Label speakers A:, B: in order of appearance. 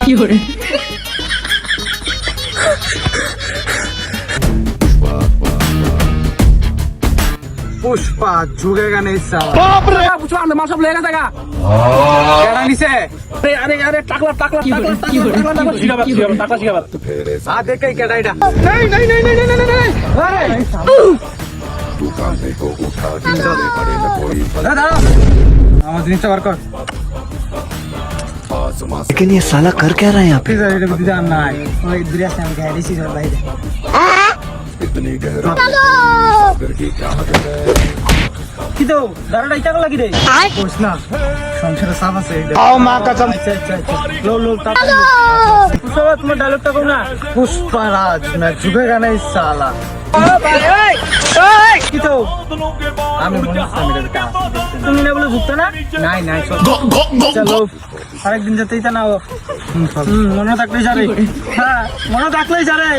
A: কি করে
B: पुष्पा झुकेगा नहीं साला।
C: बाप रे पुष्पा अंदर मार सब लेगा जाएगा
B: कहना नहीं से
C: अरे अरे अरे टाकला टाकला टाकला टाकला टाकला शिकाबात
B: हाँ देख कहीं कहना इटा नहीं नहीं नहीं नहीं नहीं नहीं दादा आवाज नीचे बार कर
D: लेकिन ये साला कर क्या रहा है यहाँ पे?
B: इधर इधर इधर आना है और इधर से हम गहरी सी जगह है इतनी गहरा किधर दारा इटा को लगी रे कुछ ना संसार साफ है आओ मां कसम अच्छा अच्छा लो लो पुष्पा तुम डायलॉग टा ना पुष्पा राज मैं झुकेगा नहीं साला किधर আমি মনে হচ্ছে মেরে বেটা তুমি না বলে ঝুকতে না নাই নাই চলো আরেকদিন যেতেই তা না মনে থাকলেই সারে হ্যাঁ মনে থাকলেই সারে